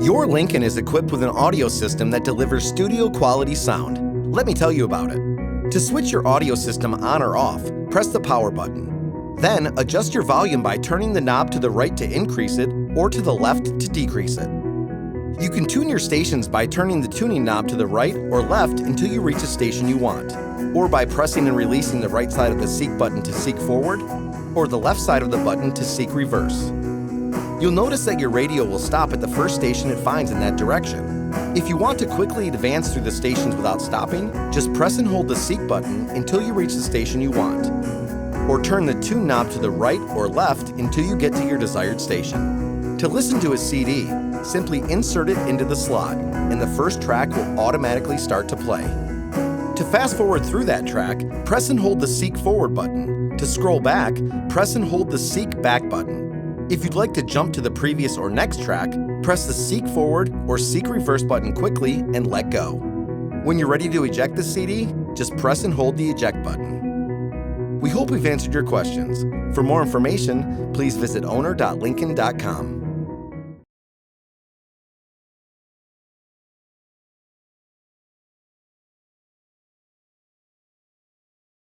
Your Lincoln is equipped with an audio system that delivers studio-quality sound. Let me tell you about it. To switch your audio system on or off, press the power button. Then, adjust your volume by turning the knob to the right to increase it or to the left to decrease it. You can tune your stations by turning the tuning knob to the right or left until you reach a station you want, or by pressing and releasing the right side of the seek button to seek forward, or the left side of the button to seek reverse. You'll notice that your radio will stop at the first station it finds in that direction. If you want to quickly advance through the stations without stopping, just press and hold the seek button until you reach the station you want, or turn the tune knob to the right or left until you get to your desired station. To listen to a CD, simply insert it into the slot, and the first track will automatically start to play. To fast forward through that track, press and hold the Seek Forward button. To scroll back, press and hold the Seek Back button. If you'd like to jump to the previous or next track, press the Seek Forward or Seek Reverse button quickly and let go. When you're ready to eject the CD, just press and hold the Eject button. We hope we've answered your questions. For more information, please visit owner.lincoln.com.